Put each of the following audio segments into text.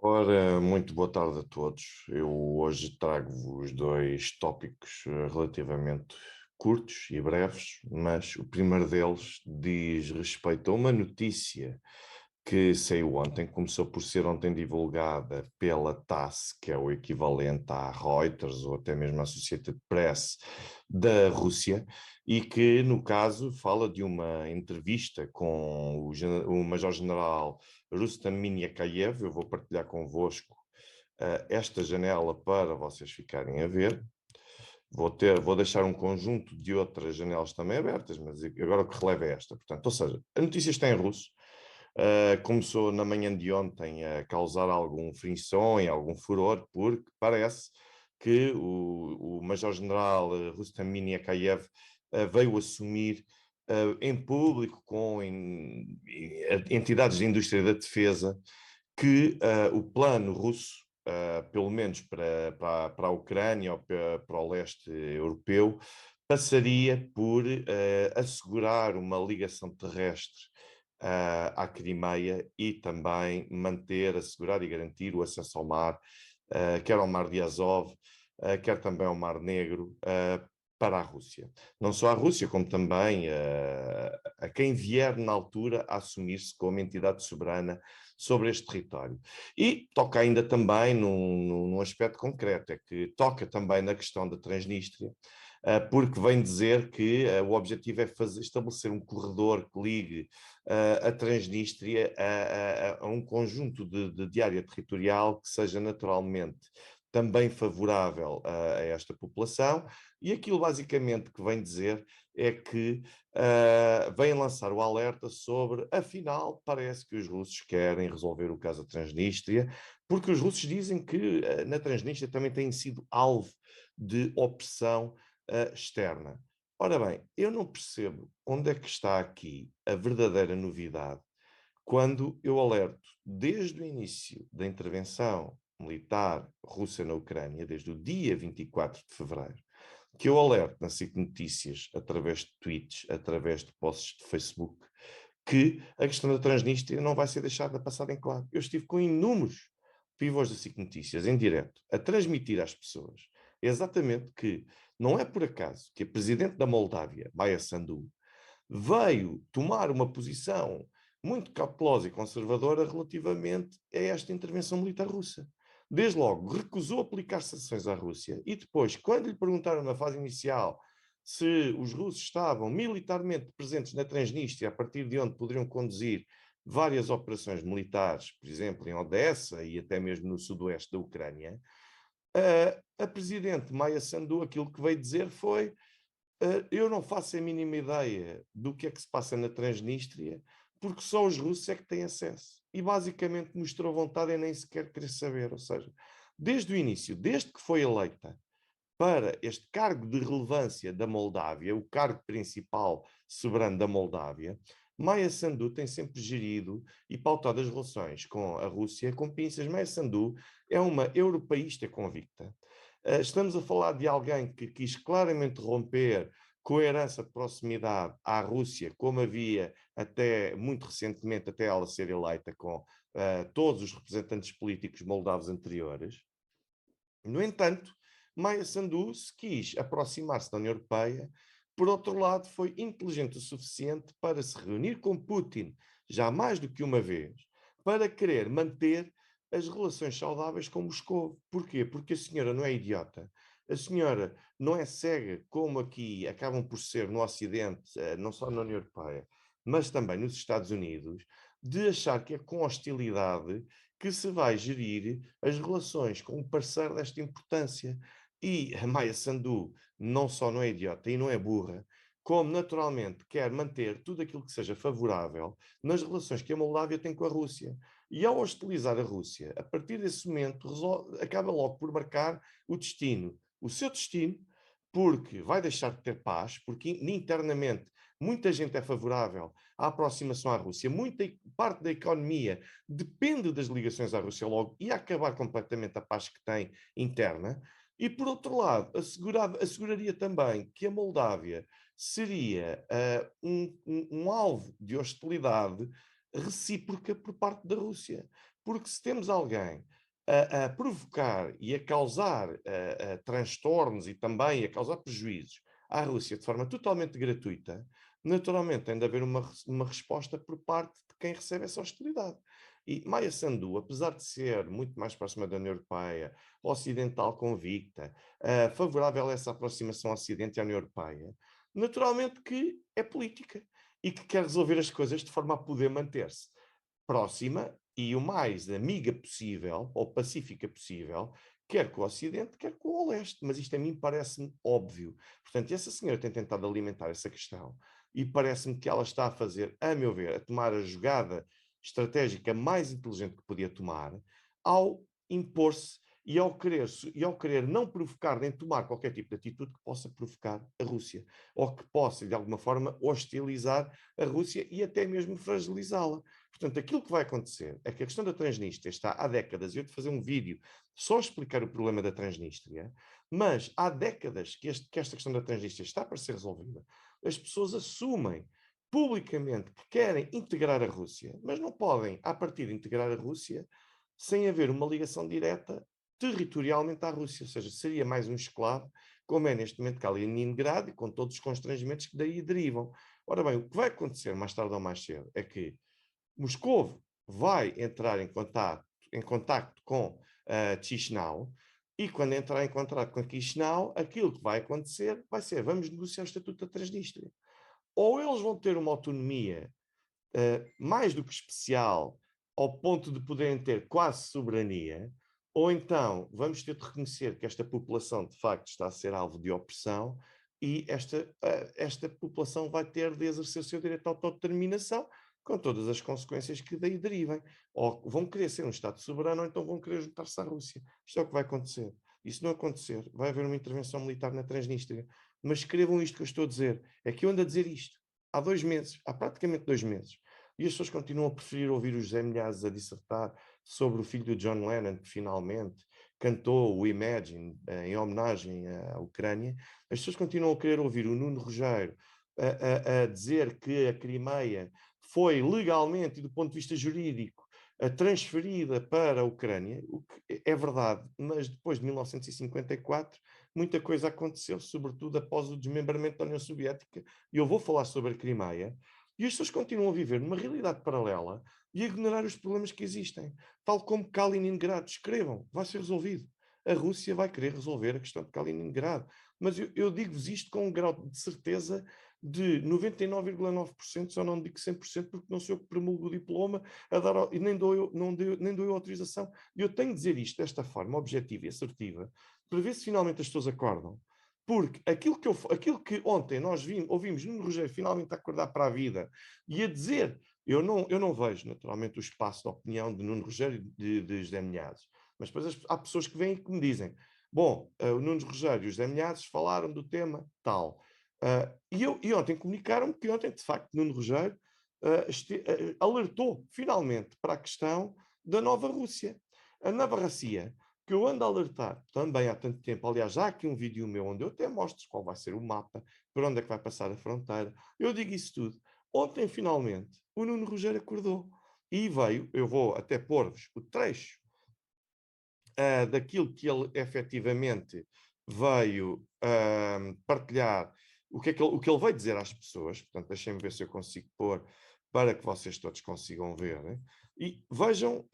Ora, muito boa tarde a todos. Eu hoje trago-vos dois tópicos relativamente curtos e breves, mas o primeiro deles diz respeito a uma notícia que saiu ontem, começou por ser ontem divulgada pela TASS, que é o equivalente à Reuters ou até mesmo à Associated Press da Rússia, e que, no caso, fala de uma entrevista com o Major-General Rustam Minyakayev. Eu vou partilhar convosco esta janela para vocês ficarem a ver. Vou deixar um conjunto de outras janelas também abertas, mas agora o que releva é esta. Portanto, ou seja, a notícia está em russo. Começou na manhã de ontem a causar algum frisson e algum furor, porque parece que o Major-General Rustam Minyakayev veio assumir em público com entidades de indústria da defesa que o plano russo, pelo menos para a Ucrânia ou para o leste europeu, passaria por assegurar uma ligação terrestre à Crimeia e também manter, assegurar e garantir o acesso ao mar, quer ao Mar de Azov, quer também ao Mar Negro, para a Rússia. Não só a Rússia, como também a quem vier na altura a assumir-se como entidade soberana sobre este território. E toca ainda também num aspecto concreto, é que toca também na questão da Transnistria, porque vem dizer que o objetivo é estabelecer um corredor que ligue a Transnistria a um conjunto de área territorial que seja naturalmente também favorável a esta população, e aquilo basicamente que vem dizer é que vem lançar o alerta sobre, afinal, parece que os russos querem resolver o caso da Transnistria, porque os russos dizem que na Transnistria também têm sido alvo de opressão externa. Ora bem, eu não percebo onde é que está aqui a verdadeira novidade quando eu alerto desde o início da intervenção militar russa na Ucrânia, desde o dia 24 de fevereiro, que eu alerto na SIC Notícias, através de tweets, através de posts de Facebook, que a questão da Transnistria não vai ser deixada passar em claro. Eu estive com inúmeros pivôs da SIC Notícias, em direto, a transmitir às pessoas exatamente que não é por acaso que a presidente da Moldávia, Maia Sandu, veio tomar uma posição muito cautelosa e conservadora relativamente a esta intervenção militar russa. Desde logo, recusou aplicar sanções à Rússia e depois, quando lhe perguntaram na fase inicial se os russos estavam militarmente presentes na Transnistria, a partir de onde poderiam conduzir várias operações militares, por exemplo, em Odessa e até mesmo no sudoeste da Ucrânia, a presidente Maia Sandu aquilo que veio dizer foi: eu não faço a mínima ideia do que é que se passa na Transnistria, porque só os russos é que têm acesso. E basicamente mostrou vontade em nem sequer querer saber. Ou seja, desde o início, desde que foi eleita para este cargo de relevância da Moldávia, o cargo principal soberano da Moldávia, Maia Sandu tem sempre gerido e pautado as relações com a Rússia com pinças. Maia Sandu é uma europeísta convicta. Estamos a falar de alguém que quis claramente romper com a herança de proximidade à Rússia, como havia até muito recentemente, até ela ser eleita com todos os representantes políticos moldavos anteriores. No entanto, Maia Sandu se quis aproximar-se da União Europeia. Por outro lado, foi inteligente o suficiente para se reunir com Putin, já mais do que uma vez, para querer manter as relações saudáveis com Moscou. Porquê? Porque a senhora não é idiota. A senhora não é cega, como aqui acabam por ser no Ocidente, não só na União Europeia, mas também nos Estados Unidos, de achar que é com hostilidade que se vai gerir as relações com um parceiro desta importância. E a Maia Sandu não só não é idiota e não é burra, como naturalmente quer manter tudo aquilo que seja favorável nas relações que a Moldávia tem com a Rússia. E ao hostilizar a Rússia, a partir desse momento, acaba logo por marcar o destino, o seu destino, porque vai deixar de ter paz, porque internamente muita gente é favorável à aproximação à Rússia, muita parte da economia depende das ligações à Rússia logo e acabar completamente a paz que tem interna. E, por outro lado, asseguraria também que a Moldávia seria um alvo de hostilidade recíproca por parte da Rússia. Porque se temos alguém a provocar e a causar transtornos e também a causar prejuízos à Rússia de forma totalmente gratuita, naturalmente tem de haver uma resposta por parte de quem recebe essa hostilidade. E Maia Sandu, apesar de ser muito mais próxima da União Europeia, ocidental convicta, favorável a essa aproximação ao Ocidente e à União Europeia, naturalmente que é política e que quer resolver as coisas de forma a poder manter-se próxima e o mais amiga possível, ou pacífica possível, quer com o Ocidente, quer com o Leste. Mas isto a mim parece-me óbvio. Portanto, essa senhora tem tentado alimentar essa questão e parece-me que ela está a fazer, a meu ver, a tomar a jogada estratégica mais inteligente que podia tomar ao impor-se e ao querer não provocar nem tomar qualquer tipo de atitude que possa provocar a Rússia, ou que possa, de alguma forma, hostilizar a Rússia e até mesmo fragilizá-la. Portanto, aquilo que vai acontecer é que a questão da Transnistria está há décadas, eu de fazer um vídeo só a explicar o problema da Transnistria, mas há décadas que esta questão da Transnistria está para ser resolvida. As pessoas assumem publicamente que querem integrar a Rússia, mas não podem, a partir de integrar a Rússia, sem haver uma ligação direta territorialmente à Rússia, ou seja, seria mais um esclavo, como é neste momento Kaliningrado, e com todos os constrangimentos que daí derivam. Ora bem, o que vai acontecer mais tarde ou mais cedo é que Moscovo vai entrar em contacto com Chisinau, e quando entrar em contato com Chisinau, aquilo que vai acontecer vai ser, vamos negociar o Estatuto da Transnistria. Ou eles vão ter uma autonomia mais do que especial, ao ponto de poderem ter quase soberania, ou então vamos ter de reconhecer que esta população de facto está a ser alvo de opressão e esta população vai ter de exercer o seu direito à autodeterminação, com todas as consequências que daí derivem. Ou vão querer ser um Estado soberano, ou então vão querer juntar-se à Rússia. Isto é o que vai acontecer. E se não acontecer, vai haver uma intervenção militar na Transnistria. Mas escrevam isto que eu estou a dizer. É que eu ando a dizer isto há 2 meses, há praticamente 2 meses. E as pessoas continuam a preferir ouvir o José Milhazes a dissertar sobre o filho do John Lennon, que finalmente cantou o Imagine em homenagem à Ucrânia. As pessoas continuam a querer ouvir o Nuno Rogério a dizer que a Crimeia foi legalmente e do ponto de vista jurídico transferida para a Ucrânia, o que é verdade, mas depois de 1954 muita coisa aconteceu, sobretudo após o desmembramento da União Soviética, e eu vou falar sobre a Crimeia, e as pessoas continuam a viver numa realidade paralela e a ignorar os problemas que existem. Tal como Kaliningrado, escrevam, vai ser resolvido. A Rússia vai querer resolver a questão de Kaliningrado. Mas eu digo-vos isto com um grau de certeza de 99,9%, só não digo 100%, porque não sou eu que promulgo o diploma a dar, e nem dou eu autorização. E eu tenho de dizer isto desta forma objetiva e assertiva, para ver se finalmente as pessoas acordam. Porque aquilo que ontem nós ouvimos Nuno Rogério finalmente a acordar para a vida e a dizer, eu não vejo naturalmente o espaço de opinião de Nuno Rogério e de José Milhazes, mas depois há pessoas que vêm e que me dizem, bom, o Nuno Rogério e o José Milhazes falaram do tema tal. E ontem comunicaram-me que ontem, de facto, Nuno Rogério alertou finalmente para a questão da Nova Rússia. A Nova Rússia, que eu ando a alertar também há tanto tempo. Aliás, há aqui um vídeo meu onde eu até mostro qual vai ser o mapa, por onde é que vai passar a fronteira. Eu digo isso tudo. Ontem, finalmente, o Nuno Rogério acordou e veio, eu vou até pôr-vos o trecho daquilo que ele efetivamente veio partilhar, o que ele veio dizer às pessoas. Portanto, deixem-me ver se eu consigo pôr para que vocês todos consigam ver. Né? E vejam,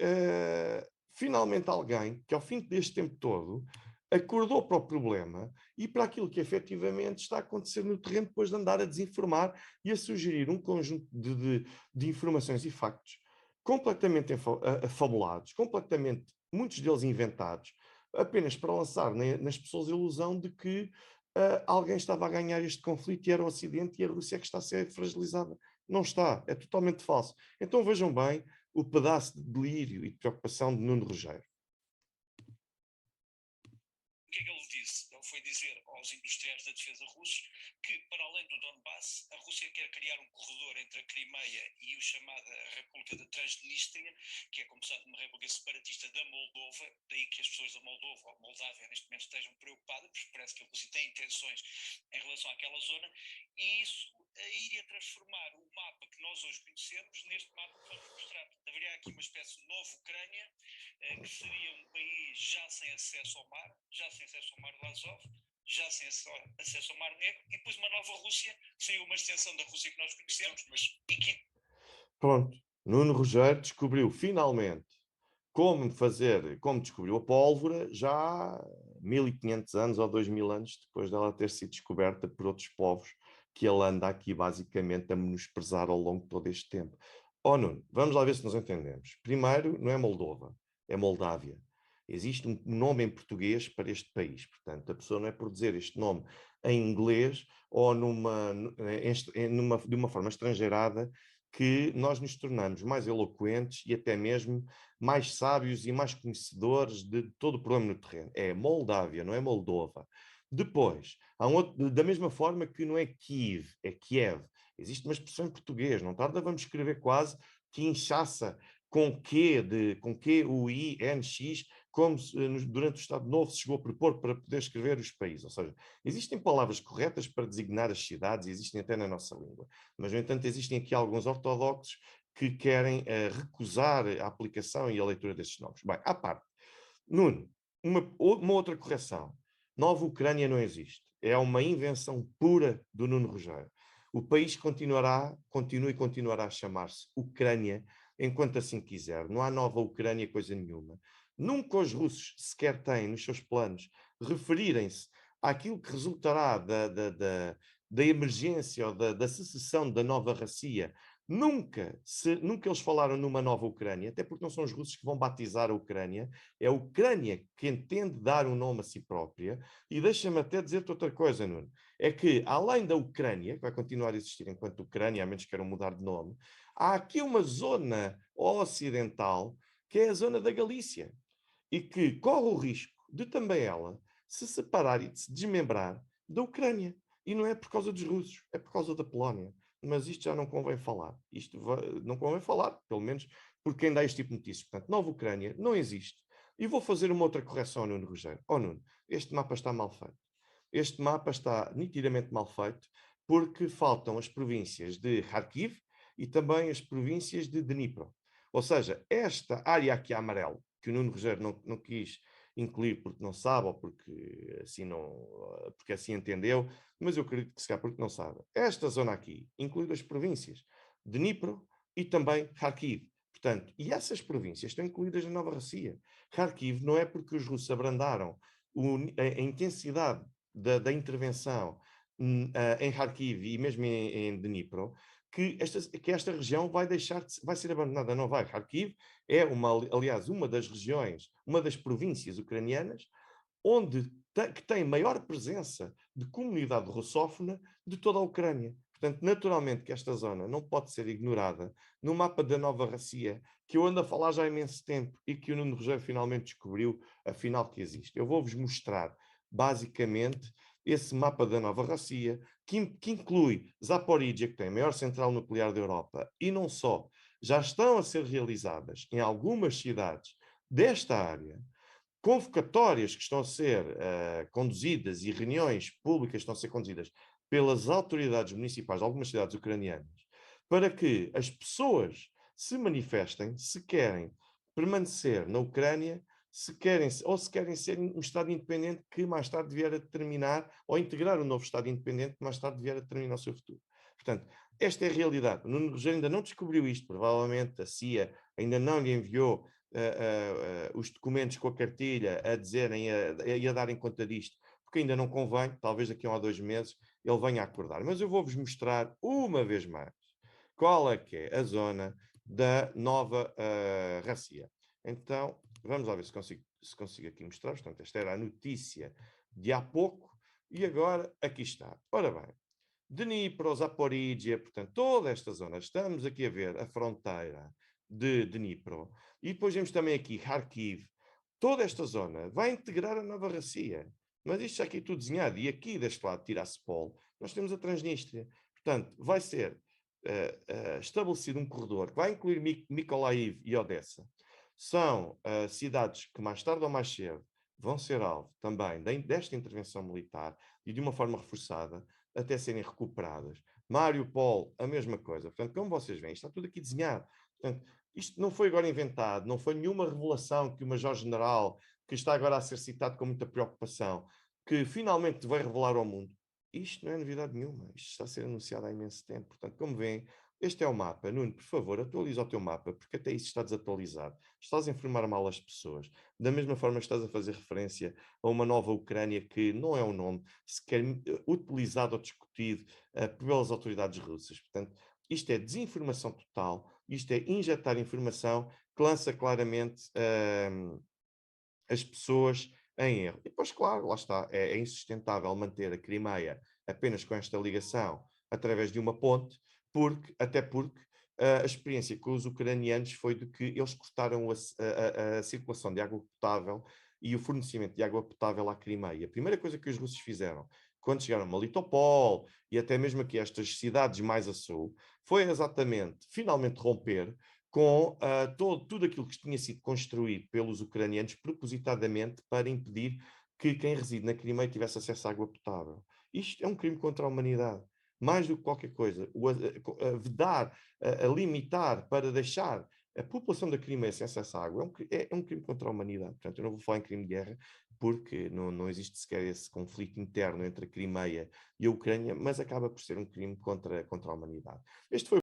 finalmente alguém que ao fim deste tempo todo acordou para o problema e para aquilo que efetivamente está a acontecer no terreno depois de andar a desinformar e a sugerir um conjunto de informações e factos completamente afabulados, completamente, muitos deles inventados, apenas para lançar nas pessoas a ilusão de que alguém estava a ganhar este conflito e era o Ocidente e a Rússia que está a ser fragilizada. Não está, é totalmente falso. Então vejam bem o pedaço de delírio e de preocupação de Nuno Rogério. O que é que ele disse? Ele foi dizer aos industriais da defesa russos que, para além do Donbass, a Rússia quer criar um corredor entre a Crimeia e o chamada República da Transnistria, que é, como sabe, uma república separatista da Moldova, daí que as pessoas da Moldova ou Moldávia neste momento estejam preocupadas, porque parece que a Rússia tem intenções em relação àquela zona, e isso a ir a transformar o mapa que nós hoje conhecemos neste mapa que vamos mostrar. Haveria aqui uma espécie de nova Ucrânia, que seria um país já sem acesso ao mar, já sem acesso ao mar de Azov, já sem acesso ao Mar Negro, e depois uma nova Rússia, que seria uma extensão da Rússia que nós conhecemos, e que... Pronto, Nuno Rogério descobriu finalmente como descobriu a pólvora já há 1500 anos ou 2000 anos depois dela ter sido descoberta por outros povos que ele anda aqui basicamente a menosprezar ao longo de todo este tempo. Nuno, vamos lá ver se nos entendemos. Primeiro, não é Moldova, é Moldávia. Existe um nome em português para este país, portanto, a pessoa não é por dizer este nome em inglês ou de uma forma estrangeirada que nós nos tornamos mais eloquentes e até mesmo mais sábios e mais conhecedores de todo o problema no terreno. É Moldávia, não é Moldova. Depois, há da mesma forma que não é Kiev, é Kiev. Existe uma expressão em português, não tarda, vamos escrever quase Kinshasa, com Q, o I, N, X, como durante o Estado Novo se chegou a propor para poder escrever os países. Ou seja, existem palavras corretas para designar as cidades, existem até na nossa língua. Mas, no entanto, existem aqui alguns ortodoxos que querem recusar a aplicação e a leitura destes nomes. Bem, à parte. Nuno, uma outra correção. Nova Ucrânia não existe. É uma invenção pura do Nuno Rogério. O país continua e continuará a chamar-se Ucrânia enquanto assim quiser. Não há nova Ucrânia coisa nenhuma. Nunca os russos sequer têm nos seus planos referirem-se àquilo que resultará da emergência ou da secessão da nova Rússia. Nunca eles falaram numa nova Ucrânia, até porque não são os russos que vão batizar a Ucrânia, é a Ucrânia que entende dar um nome a si própria. E deixa-me até dizer-te outra coisa, Nuno, é que além da Ucrânia, que vai continuar a existir enquanto Ucrânia, a menos que queiram mudar de nome, há aqui uma zona ocidental, que é a zona da Galícia, e que corre o risco de também ela se separar e de se desmembrar da Ucrânia. E não é por causa dos russos, é por causa da Polónia. Mas isto já não convém falar. Não convém falar, pelo menos porque ainda há este tipo de notícias. Portanto, nova Ucrânia não existe. E vou fazer uma outra correção, Nuno Rogério. Nuno, este mapa está mal feito. Este mapa está nitidamente mal feito porque faltam as províncias de Kharkiv e também as províncias de Dnipro. Ou seja, esta área aqui amarelo, que o Nuno Rogério não quis incluir porque não sabe ou porque assim entendeu, mas eu acredito que se calhar porque não sabe. Esta zona aqui inclui as províncias de Dnipro e também Kharkiv. Portanto, e essas províncias estão incluídas na Nova Rússia. Kharkiv não é porque os russos abrandaram a intensidade da intervenção em Kharkiv e mesmo em Dnipro, que esta região vai ser abandonada, não vai. Kharkiv é, aliás, uma das regiões, uma das províncias ucranianas que tem maior presença de comunidade russófona de toda a Ucrânia. Portanto, naturalmente que esta zona não pode ser ignorada no mapa da Nova Rússia, que eu ando a falar já há imenso tempo e que o Nuno Rogério finalmente descobriu, afinal, que existe. Eu vou-vos mostrar, basicamente, esse mapa da Nova Rússia, que inclui Zaporídia, que tem a maior central nuclear da Europa, e não só. Já estão a ser realizadas em algumas cidades desta área convocatórias que estão a ser conduzidas e reuniões públicas que estão a ser conduzidas pelas autoridades municipais de algumas cidades ucranianas para que as pessoas se manifestem se querem permanecer na Ucrânia, se querem ser um Estado independente que mais tarde vier a determinar, ou integrar um novo Estado independente que mais tarde vier a determinar o seu futuro. Portanto, esta é a realidade. O Nuno Rogério ainda não descobriu isto, provavelmente a CIA ainda não lhe enviou os documentos com a cartilha a dizerem e a darem conta disto, porque ainda não convém, talvez daqui a 1 ou 2 meses ele venha a acordar. Mas eu vou-vos mostrar uma vez mais qual é que é a zona da Nova Rússia. Então, vamos lá ver se consigo aqui mostrar. Portanto, esta era a notícia de há pouco e agora aqui está. Ora bem, Dnipro, Zaporídia, portanto, toda esta zona. Estamos aqui a ver a fronteira de Dnipro. E depois vemos também aqui Kharkiv. Toda esta zona vai integrar a Nova Rússia. Mas isto já aqui tudo desenhado. E aqui deste lado, Tiraspol, nós temos a Transnistria. Portanto, vai ser estabelecido um corredor que vai incluir Mykolaiv e Odessa. São cidades que mais tarde ou mais cedo vão ser alvo também desta intervenção militar e de uma forma reforçada até serem recuperadas. Mariupol, a mesma coisa. Portanto, como vocês veem, está tudo aqui desenhado. Portanto, isto não foi agora inventado, não foi nenhuma revelação que o Major-General, que está agora a ser citado com muita preocupação, que finalmente vai revelar ao mundo. Isto não é novidade nenhuma, isto está a ser anunciado há imenso tempo. Portanto, como veem, este é o mapa. Nuno, por favor, atualiza o teu mapa, porque até isso está desatualizado. Estás a informar mal as pessoas. Da mesma forma que estás a fazer referência a uma nova Ucrânia que não é um nome sequer utilizado ou discutido pelas autoridades russas. Portanto, isto é desinformação total, isto é injetar informação que lança claramente as pessoas em erro. E depois, claro, lá está, é insustentável manter a Crimeia apenas com esta ligação através de uma ponte, até porque a experiência com os ucranianos foi de que eles cortaram a circulação de água potável e o fornecimento de água potável à Crimeia. A primeira coisa que os russos fizeram, quando chegaram a Melitopol e até mesmo aqui estas cidades mais a sul, foi exatamente, finalmente romper com tudo aquilo que tinha sido construído pelos ucranianos propositadamente para impedir que quem reside na Crimeia tivesse acesso à água potável. Isto é um crime contra a humanidade. Mais do que qualquer coisa, a vedar, a limitar para deixar a população da Crimeia sem acesso à água é um crime contra a humanidade. Portanto, eu não vou falar em crime de guerra, porque não existe sequer esse conflito interno entre a Crimeia e a Ucrânia, mas acaba por ser um crime contra a humanidade. Este foi